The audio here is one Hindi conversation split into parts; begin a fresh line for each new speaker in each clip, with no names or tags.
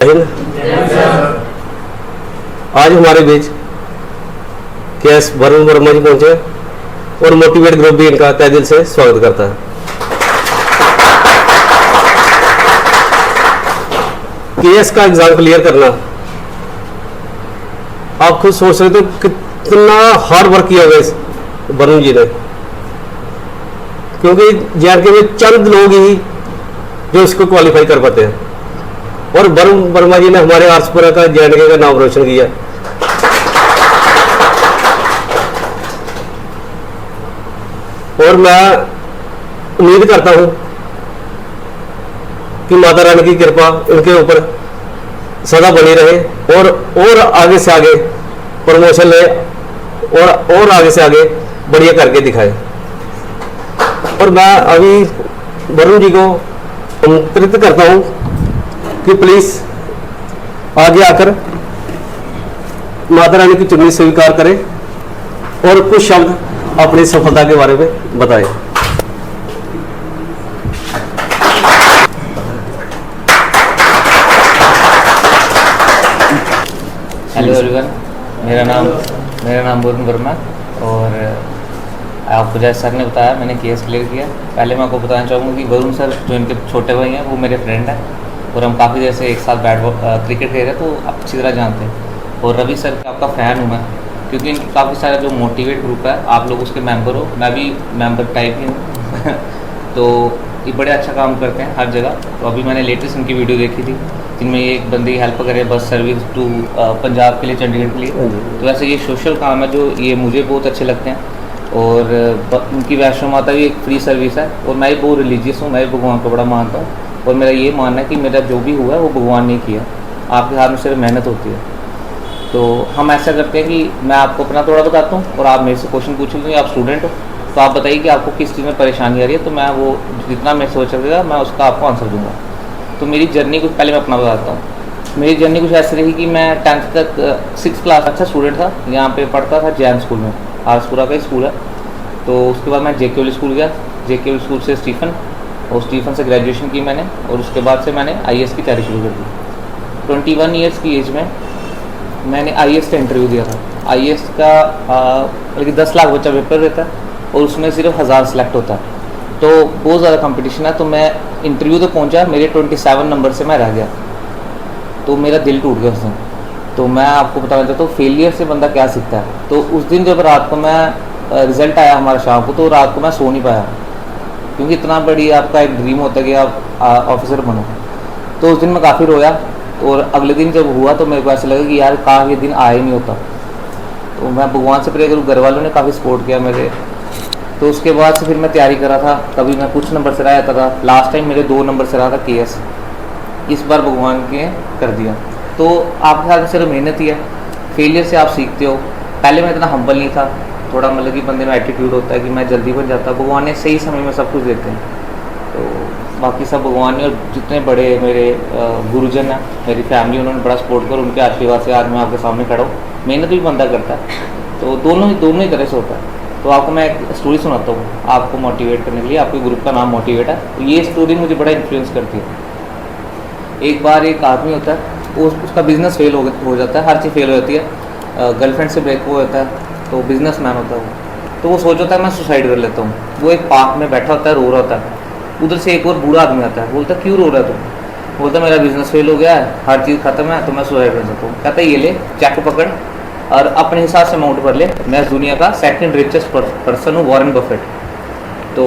आज हमारे बीच केएस वरुण वर्मा जी पहुंचे और मोटिवेट ग्रुप भी इनका तहे दिल से स्वागत करता है। केएस का एग्जाम क्लियर करना, आप खुद सोच रहे थे कितना हार्ड वर्क किया होगा वरुण जी ने, क्योंकि जेआरके में चंद लोग ही जो इसको क्वालिफाई कर पाते हैं और वरुण वर्मा जी ने हमारे आरसपुरा का जेएनके का नाम रोशन किया। और मैं उम्मीद करता हूं कि माता रानी की कृपा उनके ऊपर सदा बनी रहे और आगे से आगे प्रमोशन ले और आगे से आगे बढ़िया करके दिखाए। और मैं अभी वरुण जी को आमंत्रित करता हूं कि प्लीज आगे आकर माता रानी की चुन्नी स्वीकार करें और कुछ शब्द अपनी सफलता के बारे में बताएं।
हेलो एवरीवन, मेरा नाम वरुण वर्मा और आपको जैसे सर ने बताया मैंने केएस क्लियर किया। पहले मैं आपको बताना चाहूँगा कि वरुण सर जो इनके छोटे भाई हैं वो मेरे फ्रेंड हैं और हम काफ़ी देर से एक साथ क्रिकेट खेल रहे तो आप अच्छी तरह जानते हैं। और रवि सर का आपका फ़ैन हूँ मैं, क्योंकि इनकी काफ़ी सारा जो मोटिवेट ग्रुप है आप लोग उसके मेंबर हो, मैं भी मेंबर टाइप ही हूँ तो ये बड़े अच्छा काम करते हैं हर जगह। तो अभी मैंने लेटेस्ट इनकी वीडियो देखी थी जिनमें ये एक बंदे की हेल्प करे बस सर्विस टू पंजाब के लिए, चंडीगढ़ के लिए। तो वैसे ये सोशल काम है जो ये मुझे बहुत अच्छे लगते हैं। और उनकी वैष्णो माता भी एक फ्री सर्विस है और मैं भी बहुत रिलीजियस हूँ, मैं भी भगवान को बड़ा मानता हूँ और मेरा ये मानना है कि मेरा जो भी हुआ है वो भगवान ने किया, आपके हाथ में सिर्फ मेहनत होती है। तो हम ऐसा करते हैं कि मैं आपको अपना थोड़ा बताता हूँ और आप मेरे से क्वेश्चन पूछ लीजिए। आप स्टूडेंट हो तो आप बताइए कि आपको किस चीज़ में परेशानी आ रही है, तो मैं वो जितना मैं सोच सकेगा मैं उसका आपको आंसर दूंगा। तो मेरी जर्नी कुछ पहले मैं अपना बताता हूँ। मेरी जर्नी कुछ ऐसी रही कि मैं 10th तक 6th क्लास अच्छा स्टूडेंट था, यहाँ पे पढ़ता था जैन स्कूल में, आरसपुरा का ही स्कूल है। तो उसके बाद मैं जेके स्कूल गया, जेके स्कूल से स्टीफन, और स्टीफन से ग्रेजुएशन की मैंने और उसके बाद से मैंने आईएएस की तैयारी शुरू कर दी। 21 ईयर्स की एज में मैंने आईएएस का इंटरव्यू दिया था। आईएएस का बल्कि 10 लाख बच्चा पेपर देता है और उसमें सिर्फ 1000 सेलेक्ट होता है, तो बहुत ज़्यादा कंपटीशन है। तो मैं इंटरव्यू तो पहुंचा, मेरे 27 नंबर से मैं रह गया, तो मेरा दिल टूट गया उस दिन। तो मैं आपको बताना चाहता हूँ फेलियर से बंदा क्या सीखता है। तो उस दिन जब रात को मैं रिज़ल्ट आया हमारा शाम को, तो रात को मैं सो नहीं पाया, क्योंकि इतना बड़ी आपका एक ड्रीम होता है कि आप ऑफिसर बनो। तो उस दिन मैं काफ़ी रोया और अगले दिन जब हुआ तो मेरे को ऐसा लगा कि यार कहाँ ये दिन आया ही नहीं होता। तो मैं भगवान से प्रे करूँ, घर वालों ने काफ़ी सपोर्ट किया मेरे। तो उसके बाद से फिर मैं तैयारी कर रहा था, कभी मैं कुछ नंबर से रह जाता था। लास्ट टाइम मेरे 2 नंबर से रहा था केएस, इस बार भगवान के कर दिया। तो आपके हाथ में सिर्फ मेहनत ही है, फेलियर से आप सीखते हो। पहले मैं इतना हम्बल नहीं था, थोड़ा मतलब कि बंदे में एटीट्यूड होता है कि मैं जल्दी बन जाता। भगवान ने सही समय में सब कुछ देते हैं, तो बाकी सब भगवान ने। और जितने बड़े मेरे गुरुजन हैं, मेरी फैमिली, उन्होंने बड़ा सपोर्ट कर, उनके आशीर्वाद से आज मैं आपके सामने खड़ा हूँ। मेहनत भी बंदा करता है, तो दोनों ही तरह से होता है। तो आपको मैं एक स्टोरी सुनाता हूँ आपको मोटिवेट करने के लिए। आपके ग्रुप का नाम मोटिवेट है, तो ये स्टोरी मुझे बड़ा इन्फ्लुएंस करती है। एक बार एक आदमी होता है, उसका बिजनेस फेल हो जाता है, हर चीज़ फेल हो जाती है, गर्लफ्रेंड से ब्रेक हो जाता है, तो बिजनेसमैन होता है वो। तो वो सोच होता है मैं सुसाइड कर लेता हूँ। वो एक पार्क में बैठा होता है, रो रहा होता है। उधर से एक और बूढ़ा आदमी आता है, बोलता है क्यों रो रहा है तुम? बोलता मेरा बिजनेस फेल हो गया है, हर चीज़ खत्म है, तो मैं सुसाइड कर सकता हूँ। कहता है ये ले चेक पकड़ और अपने हिसाब से अमाउंट भर ले, मैं दुनिया का 2nd रिचेस्ट पर्सन हूँ, वॉरेन बफेट। तो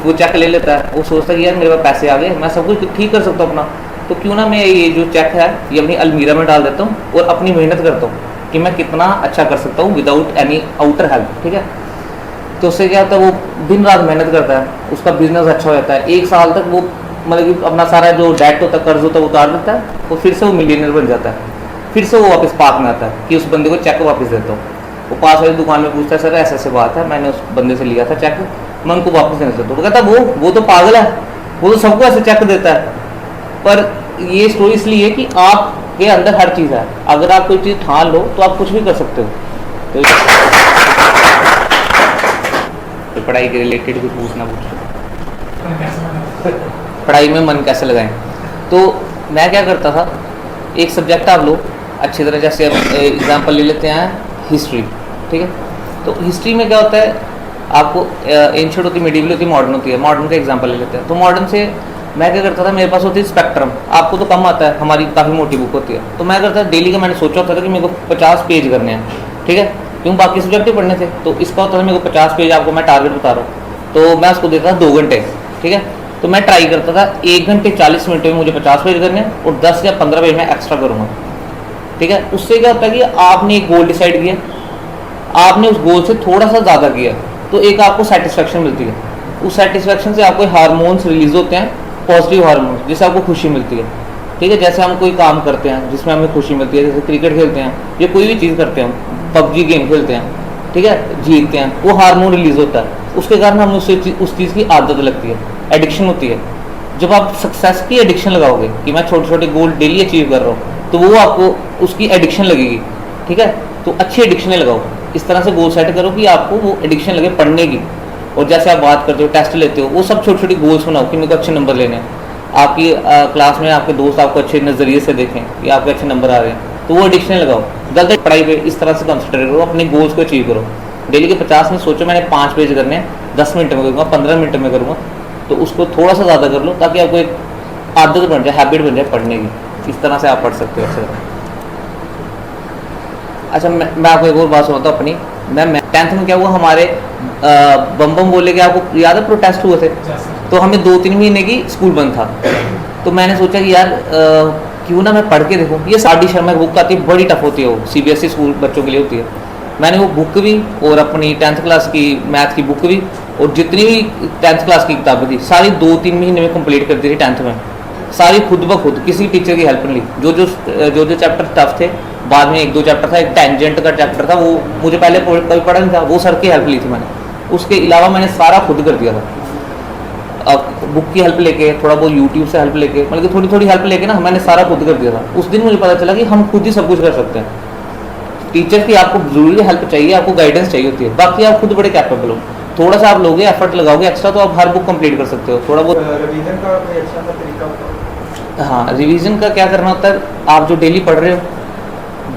वो चेक ले लेता है। वो सोचता है कि यार मेरे पास पैसे आ गए, मैं सब कुछ ठीक कर सकता हूँ अपना, तो क्यों ना मैं ये जो चेक है ये अपनी अलमीरा में डाल देता हूँ और अपनी मेहनत करता हूँ कि मैं कितना अच्छा कर सकता हूँ विदाउट एनी आउटर हेल्प। ठीक है, तो उससे क्या होता है, वो दिन रात मेहनत करता है, उसका बिजनेस अच्छा हो जाता है। 1 साल तक वो मतलब कि अपना सारा जो डेट होता है, कर्ज होता है, उतार देता है और फिर से वो मिलियनर बन जाता है। फिर से वो वापस पार्क में आता है कि उस बंदे को चेक वापस देता हूँ। वो पास वाली दुकान में पूछता है सर ऐसे ऐसे बात है, मैंने उस बंदे से लिया था चेक, मैं उनको वापस देना चाहता हूँ। वो कहता है वो तो पागल है, वो तो सबको ऐसे चेक देता है। पर ये स्टोरी इसलिए है कि आपके अंदर हर चीज़ है, अगर आप कोई चीज़ ठान लो तो आप कुछ भी कर सकते हो। तो पढ़ाई के रिलेटेड भी पूछना, पढ़ाई में मन कैसे लगाएं। तो मैं क्या करता था, एक सब्जेक्ट आप लो अच्छी तरह, जैसे एग्जांपल ले लेते हैं हिस्ट्री, ठीक है। तो हिस्ट्री में क्या होता है, आपको एंशिएंट होती है, मिडिवल होती है, मॉडर्न होती है। मॉडर्न का एग्जांपल ले लेते हैं। तो मॉडर्न से मैं क्या करता था, मेरे पास होती है स्पेक्ट्रम, आपको तो कम आता है, हमारी काफ़ी मोटी बुक होती है। तो मैं करता डेली का, मैंने सोचा होता था कि मेरे को 50 पेज करने हैं, ठीक है, क्यों बाकी सब्जेक्ट ही पढ़ने थे। तो इसका होता था मेरे को 50 पेज, आपको मैं टारगेट बता रहा हूँ, तो मैं उसको देता था 2 घंटे, ठीक है। तो मैं ट्राई करता था 1 घंटे 40 मिनट में मुझे 50 पेज करने हैं और 10 या 15 पेज मैं एक्स्ट्रा करूँगा, ठीक है। उससे क्या होता है कि आपने एक गोल डिसाइड किया, आपने उस गोल से थोड़ा सा ज़्यादा किया, तो एक आपको सेटिस्फेक्शन मिलती है। उस सेटिस्फेक्शन से आपको हार्मोन्स रिलीज होते हैं, पॉजिटिव हार्मोन्स, जिससे आपको खुशी मिलती है, ठीक है। जैसे हम कोई काम करते हैं जिसमें हमें खुशी मिलती है, जैसे क्रिकेट खेलते हैं या कोई भी चीज़ करते हैं, पबजी गेम खेलते हैं, ठीक है, जीतते हैं, वो हार्मोन रिलीज होता है, उसके कारण हमें उस चीज़ की आदत लगती है, एडिक्शन होती है। जब आप सक्सेस की एडिक्शन लगाओगे कि मैं छोटे छोटे गोल डेली अचीव कर रहा हूँ, तो वो आपको उसकी एडिक्शन लगेगी, ठीक है। तो अच्छी एडिक्शन लगाओ, इस तरह से गोल सेट करो कि आपको वो एडिक्शन लगे पढ़ने की। और जैसे आप बात करते हो, टेस्ट लेते हो, वो सब छोटी छोटी गोल्स बनाओ कि मेरे को अच्छे नंबर लेने हैं। आपकी क्लास में आपके दोस्त आपको अच्छे नज़रिए से देखें कि आपके अच्छे नंबर आ रहे हैं, तो वो एडिक्शन लगाओ। गलत पढ़ाई पे इस तरह से कंसंट्रेट करो, अपने गोल्स को अचीव करो। डेली के 50 में सोचो मैंने 5 पेज करने हैं, 10 मिनट में करूँगा, 15 मिनट में करूँगा, तो उसको थोड़ा सा ज़्यादा कर लो ताकि आपको एक आदत बन जाए, हैबिट बन जाए पढ़ने की। इस तरह से आप पढ़ सकते हो अच्छे तरह। अच्छा, मैं आपको एक और बात सुनाता हूँ अपनी। मैं 10th में क्या हुआ, हमारे बम बम बोले के आपको याद है प्रोटेस्ट हुए थे, तो हमें 2-3 महीने की स्कूल बंद था। तो मैंने सोचा कि यार क्यों ना मैं पढ़ के देखूँ। ये आर.डी. शर्मा की बुक आती है, बड़ी टफ होती है, वो CBSE स्कूल बच्चों के लिए होती है। मैंने वो बुक भी और अपनी 10th क्लास की मैथ की बुक भी और जितनी भी 10th क्लास की किताबें थी सारी 2-3 महीने में कंप्लीट कर दी थी 10th में, सारी खुद ब खुद, किसी टीचर की हेल्प नहीं ली। जो चैप्टर टफ थे, बाद में 1-2 चैप्टर था, एक टेंजेंट का चैप्टर था, वो मुझे पहले कभी पढ़ा नहीं था, वो सर की हेल्प ली थी मैंने। उसके अलावा मैंने सारा खुद कर दिया था। अब बुक की हेल्प लेके, थोड़ा बहुत यूट्यूब से हेल्प लेके, मतलब कि थोड़ी थोड़ी हेल्प लेके ना मैंने सारा खुद कर दिया था। उस दिन मुझे पता चला कि हम खुद ही सब कुछ कर सकते हैं। टीचर की आपको जरूरी हेल्प चाहिए, आपको गाइडेंस चाहिए होती है, बाकी आप खुद बड़े कैपेबल हो। थोड़ा सा आप लोगे, एफर्ट लगाओगे एक्स्ट्रा, तो आप हर बुक कंप्लीट कर सकते हो। थोड़ा बहुत
रिवीजन का कोई अच्छा सा तरीका बताओ।
हाँ, रिवीजन का क्या करना होता है, आप जो डेली पढ़ रहे हो,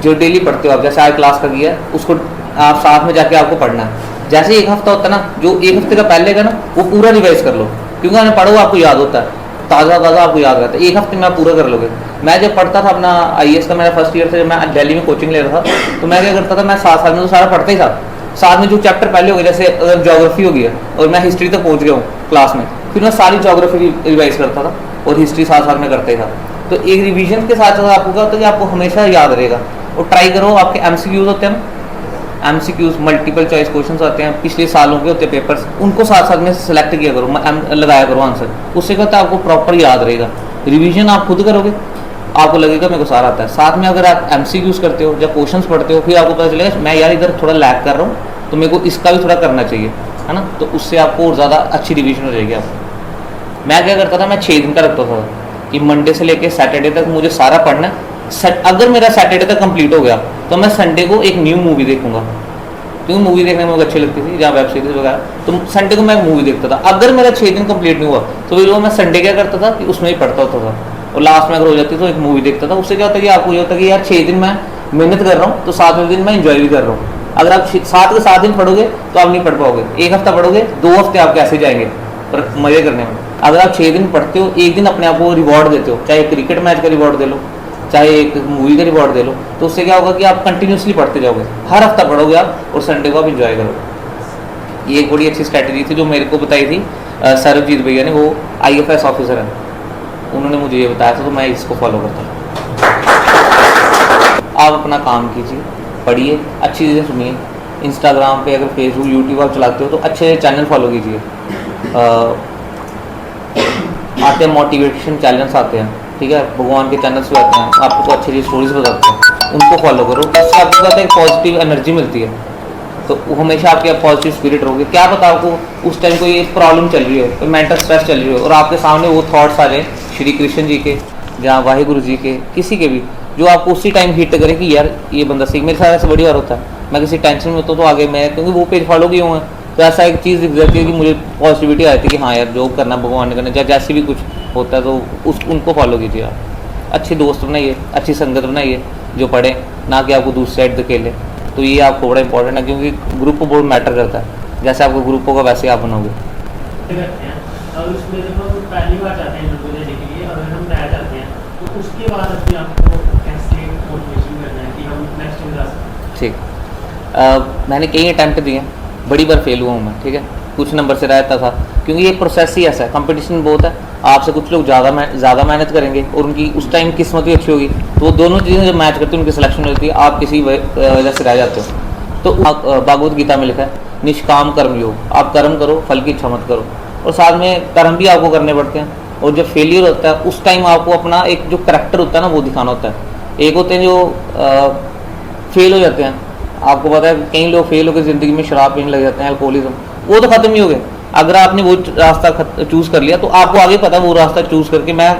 जो डेली पढ़ते हो आप, जैसे आज क्लास का किया, उसको आप साथ में जाके आपको पढ़ना है। जैसे 1 हफ्ता होता है ना, जो 1 हफ्ते का पहले का ना, वो पूरा रिवाइज कर लो, क्योंकि मैंने पढ़ो आपको याद होता है, ताज़ा आपको याद रहता है। 1 हफ्ते में आप पूरा कर लोगे। मैं जब पढ़ता था अपना IAS का, मेरा फर्स्ट ईयर से, मैं दिल्ली में कोचिंग ले रहा था, तो मैं क्या करता था, मैं साथ में तो सारा पढ़ता ही था, साथ में जो चैप्टर पहले हो गए, जैसे अगर ज्योग्राफी हो गया और मैं हिस्ट्री तक पहुँच गया हूँ क्लास में, फिर मैं सारी ज्योग्राफी रिवाइज करता था और हिस्ट्री साथ साथ में करता ही था। तो एक रिवीजन के साथ साथ आपको क्या होता है कि आपको हमेशा याद रहेगा। और ट्राई करो, आपके MCQs होते हैं, MCQs मल्टीपल चॉइस क्वेश्चंस आते हैं, पिछले सालों के होते हैं पेपर्स, उनको साथ साथ में सेलेक्ट किया करो, लगाया करो आंसर। उससे क्या होता है, आपको प्रॉपर याद रहेगा। रिवीजन आप खुद करोगे, आपको लगेगा मेरे को सारा आता है। साथ में अगर आप MCQs करते हो या क्वेश्चंस पढ़ते हो, फिर आपको पता चलेगा मैं यार इधर थोड़ा लैग कर रहा हूँ, तो मेरे को इसका भी थोड़ा करना चाहिए, है ना। तो उससे आपको और ज़्यादा अच्छी रिवीजन हो जाएगी आपको। मैं क्या करता था, मैं 6 दिन का रखता था कि मंडे से लेकर सैटरडे तक मुझे सारा पढ़ना है। अगर मेरा सैटरडे तक कंप्लीट हो गया, तो मैं संडे को एक न्यू मूवी देखूंगा, क्योंकि मूवी देखने में मुझे अच्छी लगती थी, जहाँ वेब सीरीज वगैरह, तो संडे को मैं मूवी देखता था। अगर मेरा 6 दिन कंप्लीट नहीं हुआ, तो फिर वो मैं संडे क्या करता था कि उसमें ही पढ़ता होता था, और लास्ट में अगर हो जाती तो एक मूवी देखता था। उससे क्या होता है कि आपको ये होता है कि यार 6 दिन मैं मेहनत कर रहा हूँ, तो 7वें दिन मैं इंजॉय भी कर रहा हूँ। अगर आप 7 के 7 दिन पढ़ोगे तो आप नहीं पढ़ पाओगे। 1 हफ्ता पढ़ोगे, 2 हफ्ते आप कैसे जाएंगे पर मजे करने में। अगर आप 6 दिन पढ़ते हो, एक दिन अपने आप को रिवॉर्ड देते हो, चाहे क्रिकेट मैच का रिवॉर्ड दे लो, चाहे एक मूवी का रिवॉर्ड दे लो, तो उससे क्या होगा कि आप कंटिन्यूसली पढ़ते जाओगे, हर हफ्ता पढ़ोगे आप, और संडे को आप इंजॉय करोगे। ये एक बड़ी अच्छी स्ट्रैटेजी थी जो मेरे को बताई थी सरबजीत भैया ने, वो IFS ऑफिसर हैं, उन्होंने मुझे ये बताया था, तो मैं इसको फॉलो करता हूँ। आप अपना काम कीजिए, पढ़िए, अच्छी चीज़ें सुनिए। इंस्टाग्राम पे, अगर फेसबुक यूट्यूब आप चलाते हो तो अच्छे चैनल फॉलो कीजिए। आते हैं मोटिवेशन चैनल्स आते हैं, ठीक है, भगवान के चैनल्स भी आते हैं, आपको अच्छी अच्छी स्टोरीज बताते हैं, उनको फॉलो करो। उससे आपको पता है पॉजिटिव एनर्जी मिलती है, तो हमेशा आपके पॉजिटिव स्पिरिट रहोगे। क्या पता आपको उस टाइम कोई प्रॉब्लम चल रही हो, कोई मेंटल स्ट्रेस चल रही हो, और आपके सामने वो थॉट्स आ जाए श्री कृष्ण जी के, जहाँ वाहिगुरु जी के, किसी के भी, जो आपको उसी टाइम हिट करे कि यार ये बंदा सही। मेरे साथ ऐसे बड़ी बार होता है, मैं किसी टेंशन में होता हूँ तो आगे मैं, क्योंकि वो पेज फॉलो किए हुए हैं, तो ऐसा एक चीज़ दिख जाती है कि मुझे पॉजिटिविटी आती है कि हाँ यार जो करना भगवान ने करना, चाहे जैसे भी कुछ होता है तो उनको फॉलो कीजिए आप। अच्छे दोस्त बनाइए, अच्छी संगत बनाइए जो पढ़े, ना कि आपको दूसरी साइड धकेले। तो ये आपको बड़ा इंपॉर्टेंट है, क्योंकि ग्रुप बहुत मैटर करता है। जैसे आपको ग्रुप होगा वैसे आप बनोगे।
करते हैं और उसमें जब हम पहली बार जाते हैं इंटरव्यू देने के लिए, अगर हम रह जाते हैं तो उसके बाद अपने आप को कैसे मोटिवेशन करना है कि हम नेक्स्ट में जा सकते हैं।
ठीक, मैंने कई अटैम्प्ट दिए, बड़ी बार फेल हुआ हूँ मैं, ठीक है, कुछ नंबर से रहता था, क्योंकि ये प्रोसेस ही ऐसा है, कंपटीशन बहुत है। आपसे कुछ लोग ज़्यादा मेहनत करेंगे और उनकी उस टाइम किस्मत भी अच्छी होगी, तो वो दोनों चीज़ें जब मैच करती हैं उनकी सिलेक्शन होती है, आप किसी वजह से रह जाते हो। तो भागवत गीता में लिखा है निष्काम कर्म योग, आप कर्म करो, फल की इच्छा मत करो। और साथ में कर्म भी आपको करने पड़ते हैं, और जब फेलियर होता है उस टाइम आपको अपना एक जो करैक्टर होता है ना वो दिखाना होता है। एक होते हैं जो फेल हो जाते हैं, आपको पता है कई लोग फेल होकर ज़िंदगी में शराब पीने लग जाते हैं, अल्कोहलिज्म, वो तो ख़त्म ही हो गए। अगर आपने वो रास्ता चूज़ कर लिया तो आपको आगे पता है वो रास्ता चूज़ करके मैं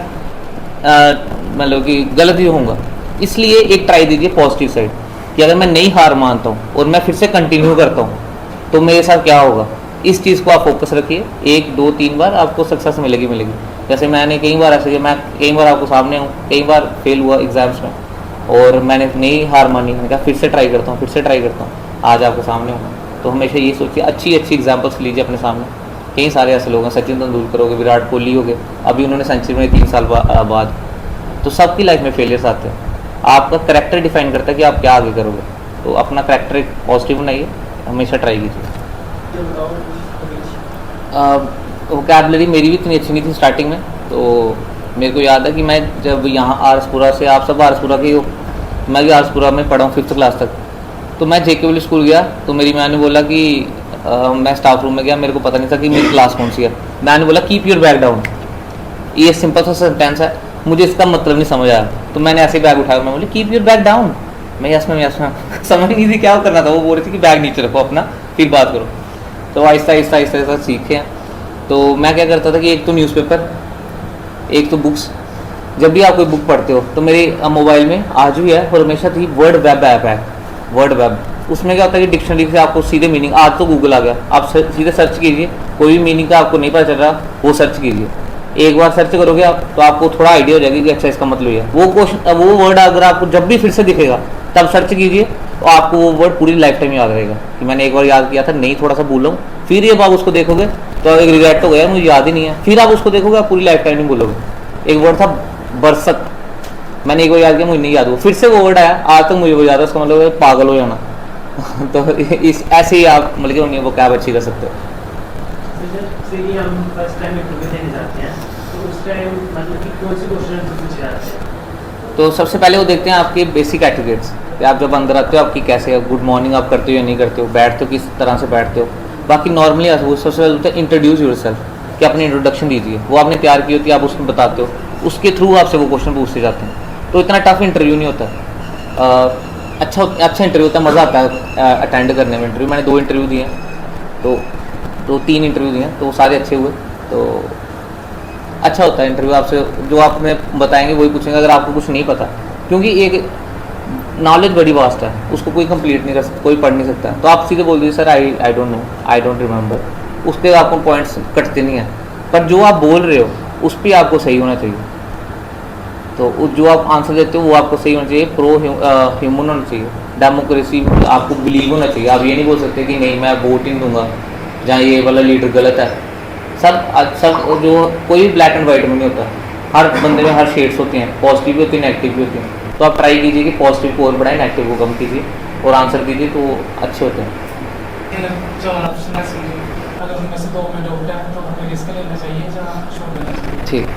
मतलब कि गलत ही होऊंगा। इसलिए एक ट्राई दीजिए पॉजिटिव साइड, कि अगर मैं नहीं हार मानता हूँ और मैं फिर से कंटिन्यू करता हूँ तो मेरे साथ क्या होगा। इस चीज़ को आप फोकस रखिए, 1 2 3 बार आपको सक्सेस मिलेगी। जैसे मैंने कई बार ऐसे किया, मैं कई बार आपको सामने हूँ, कई बार फेल हुआ एग्जाम्स में और मैंने नहीं हार मानी, मैंने कहा फिर से ट्राई करता हूँ, आज आपके सामने हूँ। तो हमेशा ये सोचिए, अच्छी एग्जाम्पल्स लीजिए अपने सामने। कई सारे ऐसे लोग हैं, सचिन तेंदुलकर हो गए, विराट कोहली हो गए, अभी उन्होंने सेंचुरी में 3 साल बाद। तो सबकी लाइफ में फेलियर्स आते हैं, आपका करैक्टर डिफाइन करता है कि आप क्या आगे करोगे। तो अपना करैक्टर एक पॉजिटिव बनाइए, हमेशा ट्राई कीजिए। वोकैबलरी मेरी भी इतनी अच्छी नहीं थी स्टार्टिंग में, तो मेरे को याद है कि मैं जब यहाँ आरसपुरा से, आप सब आरसपुरा के हो, मैं भी आरसपुरा में पढ़ा हूँ 5th क्लास तक। तो मैं जेकेविल स्कूल गया तो मेरी मैम ने बोला कि मैं स्टाफ रूम में गया, मेरे को पता नहीं था कि मेरी क्लास कौन सी है। मैम ने बोला कीप योर बैग डाउन। ये सिंपल सा सेंटेंस है, मुझे इसका मतलब नहीं समझ आया, तो मैंने ऐसे बैग उठाया, मैं बोली कीप योर बैग डाउन। मैं यस मैम समझ नहीं थी क्या करना था। वो बोल रही थी कि बैग नीचे रखो अपना, फिर बात करो। तो आहिस्ता सीखे। तो मैं क्या करता था कि एक तो न्यूज़पेपर, एक तो बुक्स। जब भी आप कोई बुक पढ़ते हो तो मेरे मोबाइल में आज भी है और हमेशा थी वर्ड वेब ऐप है, वर्ड वेब। उसमें क्या होता है कि डिक्शनरी से आपको सीधे मीनिंग, आज तो गूगल आ गया, आप सीधे सर्च कीजिए, कोई भी मीनिंग का आपको नहीं पता चल रहा वो सर्च कीजिए। एक बार सर्च करोगे आप तो आपको थोड़ा आइडिया हो जाएगी कि अच्छा इसका मतलब ये है। वो क्वेश्चन, वो वर्ड अगर आपको जब भी फिर से दिखेगा तब सर्च कीजिए, तो आपको वो वर्ड पूरी लाइफ टाइम याद रहेगा कि मैंने एक बार याद किया था, नहीं थोड़ा सा भूला हूँ। फिर ये आप उसको देखोगे तो एक रिग्रेट हो गया, मुझे याद ही नहीं है, फिर आप उसको देखोगे आप पूरी लाइफ टाइम नहीं भूलोगे। एक वर्ड था बरसक, मैंने एक बार याद किया, मुझे नहीं याद हुआ, फिर से वो वर्ड आया, आज तक मुझे वो याद है, उसका मतलब है पागल हो जाना। तो इस ऐसे ही आप मतलब वो कैब अच्छी कर सकते हो।
जैसे कि हम फर्स्ट टाइम इंटरव्यू देने जाते हैं तो उस टाइम मतलब कि कौन से क्वेश्चन पूछे जाते हैं?
तो सबसे पहले वो देखते हैं आपके बेसिक एटिकेट्स, आप जब अंदर आते हो आपकी कैसे, गुड मॉर्निंग आप करते हो या नहीं करते हो, बैठते हो किस तरह से बैठते हो। बाकी नॉर्मली वो सबसे पहले होता है इंट्रोड्यूस योरसेल्फ, कि अपनी इंट्रोडक्शन दीजिए, वो आपने तैयार की होती है, आप उसमें बताते हो, उसके थ्रू आपसे वो क्वेश्चन पूछते जाते हैं। तो इतना टफ इंटरव्यू नहीं होता, अच्छा इंटरव्यू होता है, मज़ा आता है अटेंड करने में। इंटरव्यू मैंने 2 इंटरव्यू दिए हैं, तो 3 इंटरव्यू दिए हैं, तो वो सारे अच्छे हुए। तो अच्छा होता है इंटरव्यू, आपसे जो आप हमें बताएंगे वही पूछेंगे अगर आपको कुछ नहीं पता, क्योंकि एक नॉलेज बड़ी वास्ट है, उसको कोई कंप्लीट नहीं कर सकता, कोई पढ़ नहीं सकता। तो आप सीधे बोल दीजिए sir I don't know, I don't remember, उस पर आपको पॉइंट्स कटते नहीं हैं, पर जो आप बोल रहे हो उस पर आपको सही होना चाहिए। तो जो आप आंसर देते हो वो आपको सही होना चाहिए, प्रो ह्यूमन होना चाहिए, डेमोक्रेसी आपको बिलीव होना चाहिए। आप ये नहीं बोल सकते कि नहीं मैं वोट ही दूंगा जहाँ ये वाला लीडर गलत है। सब जो कोई ब्लैक एंड वाइट में नहीं होता, हर बंदे में हर शेड्स होती हैं, पॉजिटिव भी होती हैं, नेगेटिव भी होती हैं। तो आप ट्राई कीजिए कि पॉजिटिव को और बढ़ाएं, नेगेटिव को कम कीजिए और आंसर दीजिए, तो अच्छे होते हैं। ठीक,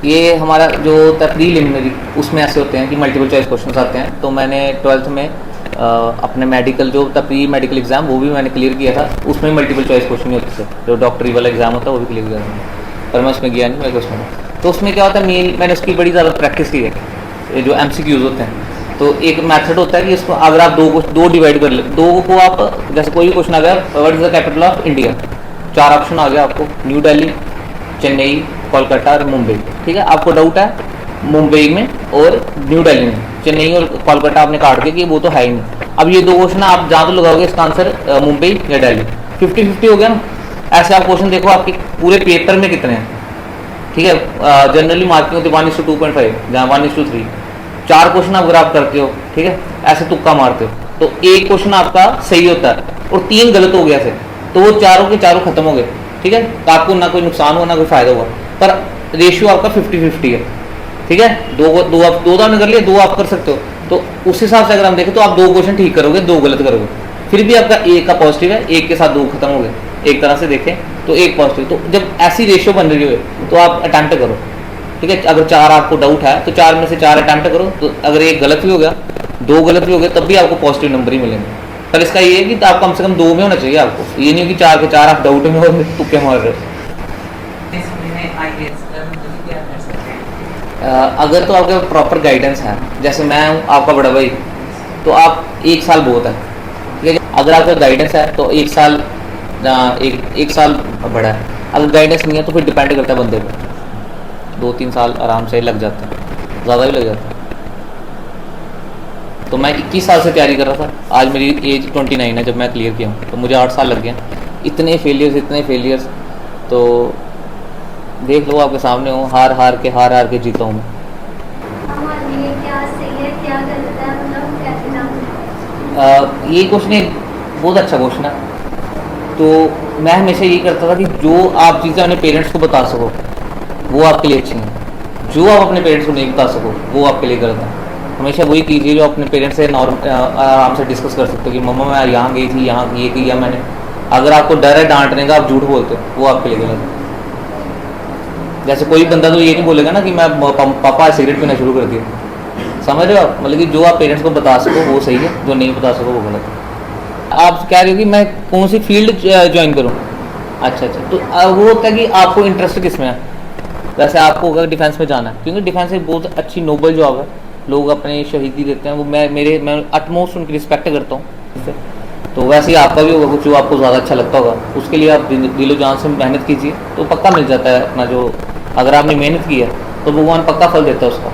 ये हमारा जो प्रीलिमिनरी उसमें ऐसे होते हैं कि मल्टीपल चॉइस क्वेश्चन आते हैं। तो मैंने 12th में अपने मेडिकल जो प्री मेडिकल एग्ज़ाम वो भी मैंने क्लियर किया था, उसमें मल्टीपल चॉइस क्वेश्चन नहीं होते थे, जो डॉक्टरी वाला एग्ज़ाम होता है वो भी क्लियर किया था, पर मैं उसमें गया नहीं, मेरे उसमें। तो उसमें क्या होता है, मैंने उसकी बड़ी ज़्यादा प्रैक्टिस की है, जो MCQs होते हैं। तो एक मेथड होता है कि इसको अगर आप दो डिवाइड कर ले, दो को आप जैसे कोई भी क्वेश्चन आ गया what is the capital of India, 4 option आ गया आपको, न्यू दिल्ली, चेन्नई, कोलकाता और मुंबई। ठीक है, आपको डाउट है मुंबई में और न्यू दिल्ली में, चेन्नई और कोलकाता आपने काट दिया कि वो तो है ही नहीं। अब ये 2 क्वेश्चन आप जहाँ तो लगाओगे इसका आंसर मुंबई या दिल्ली, 50-50 हो गया ना। ऐसे आप क्वेश्चन देखो आपके पूरे पेपर में कितने हैं, ठीक है। जनरली मार्किंग होती है 1:2.5, जहाँ 1:3। 4 क्वेश्चन अगर आप करते हो, ठीक है, ऐसे तुक्का मारते हो, तो एक क्वेश्चन आपका सही होता है और 3 गलत हो गया से, तो वो चारों के चारों खत्म हो गए, ठीक है। तो आपको ना कोई नुकसान हुआ ना कोई फायदा हुआ, पर रेशियो आपका 50-50 है, ठीक है। दो आपने कर लिया, 2 आप कर सकते हो, तो उस हिसाब से अगर हम देखें तो आप 2 क्वेश्चन ठीक करोगे, 2 गलत करोगे, फिर भी आपका एक का पॉजिटिव है, एक के साथ 2 खत्म हो गए। एक तरह से देखें तो एक पॉजिटिव। तो जब ऐसी रेशियो बन रही हो तो आप अटेम्प्ट करो, ठीक है। अगर 4 आपको डाउट है तो 4 में से 4 अटेम्प्ट करो, तो अगर एक गलत भी हो गया, 2 गलत भी हो गए, तब भी आपको पॉजिटिव नंबर ही मिलेंगे। पर इसका ये है कि आप कम से कम 2 में होना चाहिए आपको, ये नहीं हो कि 4 के 4 आप डाउट में हो, तुक्के मार रहे हो। अगर तो आपके प्रॉपर गाइडेंस है, जैसे मैं हूँ आपका बड़ा भाई, तो आप 1 साल बहुत है, ठीक है। अगर आपका गाइडेंस है तो 1 साल एक साल बड़ा है। अगर गाइडेंस नहीं है तो फिर डिपेंड करता है बंदे पे, 2-3 साल आराम से लग जाता है, ज़्यादा भी लग जाता है। तो मैं 21 साल से तैयारी कर रहा था, आज मेरी एज 29 है जब मैं क्लियर किया हूँ, तो मुझे 8 साल लग गए। इतने फेलियर्स, तो देख लो आपके सामने हो, हार के जीता हूँ मैं।
हमारे लिए क्या सही है क्या गलत है, मतलब कैसे जान?
ये क्वेश्चन बहुत अच्छा क्वेश्चन है। तो मैं हमेशा यही करता था कि जो आप चीज़ें अपने पेरेंट्स को बता सको वो आपके लिए अच्छी हैं, जो आप अपने पेरेंट्स को नहीं बता सको वो आपके लिए गलत है। हमेशा वही कीजिए जो अपने पेरेंट्स से आराम से डिस्कस कर सकते हो कि मम्मा मैं यहाँ गई थी, यहाँ ये किया मैंने। अगर आपको डर है डांटने का, आप झूठ बोलते हो, वो आपके लिए गलत है। जैसे कोई बंदा तो ये नहीं बोलेगा ना कि मैं पापा सिगरेट पीना शुरू कर दिया, समझ रहे हो आप? मतलब कि जो आप पेरेंट्स को बता सको वो सही है, जो नहीं बता सको वो गलत है। आप कह रहे हो कि मैं कौन सी फील्ड ज्वाइन करूं? अच्छा, तो वो होता है कि आपको इंटरेस्ट किस में है। वैसे आपको अगर डिफेंस में जाना है, क्योंकि डिफेंस एक बहुत अच्छी नोबल जॉब है, लोग अपने शहीदी देते हैं, वो मैं अटमोस्ट उनकी रिस्पेक्ट करता हूँ। तो वैसे ही आपका भी होगा कुछ जो आपको ज़्यादा अच्छा लगता होगा, उसके लिए आप दिलो जान से मेहनत कीजिए तो पक्का मिल जाता है अपना जो, अगर आपने मेहनत की है तो भगवान पक्का फल देता है उसका।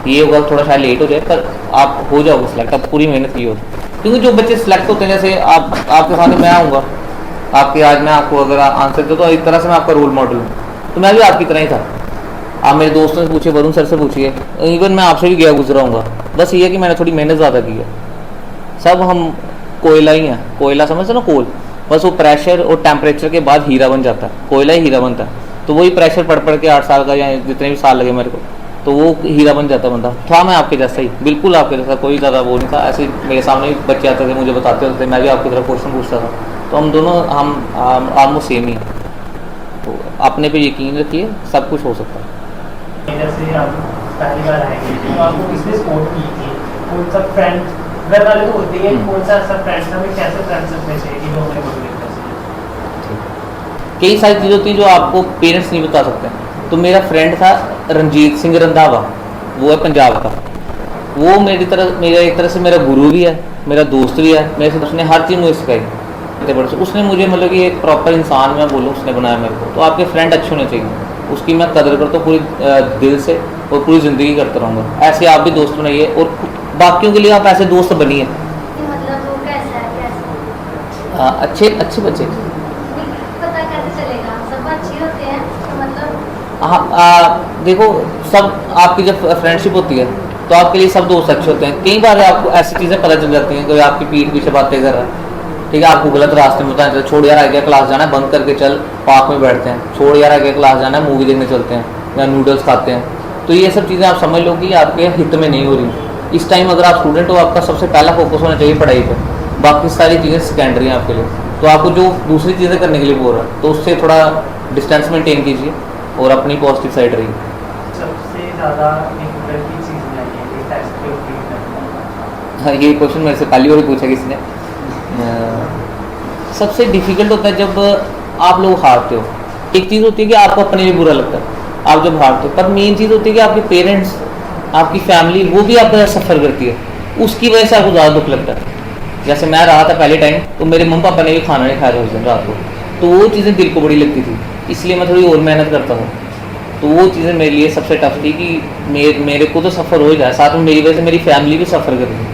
ये होगा थोड़ा शायद लेट हो जाए, पर आप हो जाओगे सिलेक्ट, आप पूरी मेहनत की हो। क्योंकि जो बच्चे सिलेक्ट होते हैं, जैसे आपके सामने मैं आऊँगा, आपके आज मैं आपको अगर आंसर दो तो एक तरह से मैं आपका रोल मॉडल हूँ, तो मैं भी आपकी तरह ही था। आप मेरे दोस्तों से पूछिए, वरुण सर से पूछिए, इवन मैं आपसे भी गया गुजरा हूँगा। बस ये है कि मैंने थोड़ी मेहनत ज़्यादा की है। सब हम कोयला ही है, कोयला समझते ना, कोल, बस वो प्रेशर और टेम्परेचर के बाद हीरा बन जाता है, कोयला ही हीरा बनता है। तो वही प्रेशर पढ़ के 8 साल का या जितने भी साल लगे मेरे को, तो वो हीरा बन जाता बंदा। था मैं आपके जैसा ही, बिल्कुल आपके जैसा, कोई ज़्यादा वो नहीं था। ऐसे मेरे सामने भी बच्चे आते थे, मुझे बताते होते थे, मैं भी आपकी तरफ क्वेश्चन पूछता था। तो हम दोनों हम ऑलमोस्ट सेम ही हैं। तो अपने पे यकीन रखिए, सब कुछ हो सकता है।
जैसे आप पहली बार आएंगे तो आपको किसने सपोर्ट की थी, कौन सा फ्रेंड, घर वाले तो होते हैं, कौन सा ऐसा फ्रेंड था, हमें कैसे फ्रेंड्स रखने चाहिए कि जो हमें मोटिवेट कर सके?
कई सारी चीज़ें होती हैं जो आपको पेरेंट्स नहीं बता सकते। तो मेरा फ्रेंड था रंजीत सिंह रंधावा, वो है पंजाब का। वो मेरा एक तरह से मेरा गुरु भी है, मेरा दोस्त भी है। मेरे से उसने हर चीज़ मुझे सिखाई, उसने मुझे मतलब कि एक प्रॉपर इंसान मैं बोलूँ उसने बनाया मेरे को। तो आपके फ्रेंड अच्छे होने चाहिए, उसकी मैं कदर करता हूँ पूरी दिल से और पूरी ज़िंदगी करता रहूँगा। ऐसे आप भी दोस्त बनाइए और बाकियों के लिए आप ऐसे दोस्त बनिए।
मतलब वो कैसा है, कैसा
अच्छे बच्चे,
पता कैसे चलेगा? सब अच्छे होते हैं तो मतलब
हाँ, देखो सब आपकी जब फ्रेंडशिप होती है तो आपके लिए सब दोस्त अच्छे होते हैं। कई बार आपको ऐसी चीज़ें पता चल जाती हैं, कोई आपकी पीठ पीछे बातें कर रहा है, ठीक है, आपको गलत रास्ते में बताया, छोड़ यार आगे क्लास जाना है, बंद करके चल पार्क में बैठते हैं, छोड़ यार आगे क्लास जाना है, मूवी देखने चलते हैं या नूडल्स खाते हैं। तो ये सब चीज़ें आप समझ लो कि आपके हित में नहीं हो रही। इस टाइम अगर आप स्टूडेंट हो, आपका सबसे पहला फोकस होना चाहिए पढ़ाई पर, बाकी सारी चीज़ें सेकेंडरी हैं आपके लिए। तो आपको जो दूसरी चीज़ें करने के लिए बोल रहा है तो उससे थोड़ा डिस्टेंस मेंटेन कीजिए और अपनी पॉजिटिव साइड रहिए।
सबसे ज़्यादा डिफिकल्ट की चीज़ नहीं है टेस्ट के ऊपर?
हाँ, ये क्वेश्चन मेरे से पहली बार पूछा किसी ने। सबसे डिफिकल्ट होता है जब आप लोग हारते हो। एक चीज़ होती है कि आपको अपने लिए बुरा लगता है आप जब हारते हो, पर मेन चीज़ होती है कि आपके पेरेंट्स, आपकी फैमिली, वो भी आपका सफ़र करती है, उसकी वजह से आपको ज़्यादा दुख लगता है। जैसे मैं रहा था पहले टाइम, तो मेरे मम्मी पापा ने भी खाना नहीं खाया था उस दिन रात को, तो वो चीज़ें दिल को बड़ी लगती थी, इसलिए मैं थोड़ी और मेहनत करता था। तो वो चीज़ें मेरे लिए सबसे टफ थी कि मेरे को तो सफ़र हो जाए, साथ में मेरी वजह से मेरी फैमिली भी सफ़र कर रही है,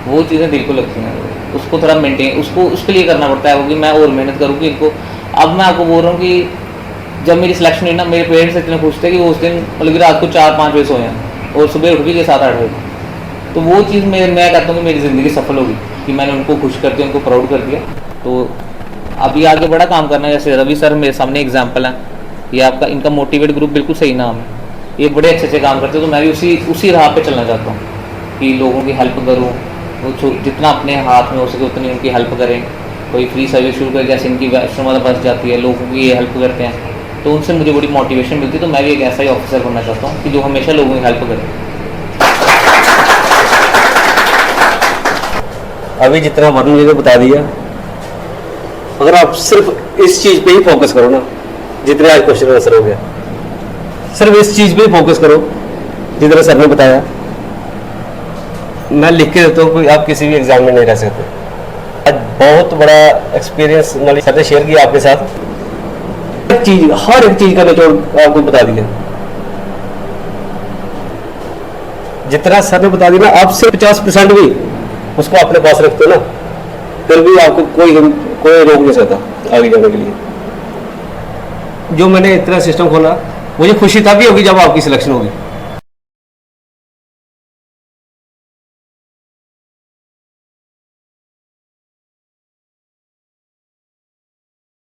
वो चीज़ें दिल को लगती हैं। उसको थोड़ा मेंटेन, उसके लिए करना पड़ता है, क्योंकि मैं और मेहनत करूँ कि इनको। अब मैं आपको बोल रहा हूँ कि जब मेरी सिलेक्शन हुई ना, मेरे पेरेंट्स इतने खुश थे कि वो उस दिन मतलब कि रात को 4-5 बजे सोए हैं और सुबह उठ भी गए 7-8 बजे। तो वो चीज़ मैं कहता हूँ कि मेरी ज़िंदगी सफल होगी कि मैंने उनको खुश कर दिया, उनको प्राउड कर दिया। तो अभी आगे बड़ा काम करना है। जैसे रवि सर मेरे सामने एग्जाम्पल है, ये आपका इनका मोटिवेट ग्रुप बिल्कुल सही नाम है, ये बड़े अच्छे काम करते हैं। तो मैं भी उसी राह पे चलना चाहता हूँ कि लोगों की हेल्प करूँ, वो जितना अपने हाथ में हो सके उतनी उनकी हेल्प करें। कोई फ्री सर्विस शुरू कर, जैसे इनकी वैष्णो माता बस जाती है, लोगों की ये हेल्प करते हैं, तो उनसे मुझे बड़ी मोटिवेशन मिलती है। तो मैं भी एक ऐसा ही ऑफिसर बनना चाहता हूँ कि जो हमेशा लोगों की हेल्प करे।
अभी जितना वरुण जी ने बता दिया, अगर आप सिर्फ इस चीज पे ही फोकस करो ना, जितने आज क्वेश्चन आंसर हो गया, सिर्फ इस चीज पे ही फोकस करो जितना सर ने बताया, मैं लिख के देता हूँ, कोई आप किसी भी एग्जाम में नहीं रह सकते। आज बहुत बड़ा एक्सपीरियंस नॉलेज सर ने शेयर किया आपके साथ, हर एक चीज का निचोड़ आपको बता दिया। जितना सर ने बता दिया ना, आप सिर्फ 50% भी उसको अपने पास रखते हो ना, फिर भी आपको कोई रोक नहीं सकता आगे जाने के लिए। जो मैंने इतना सिस्टम खोला, मुझे खुशी तभी होगी जब आपकी सिलेक्शन होगी।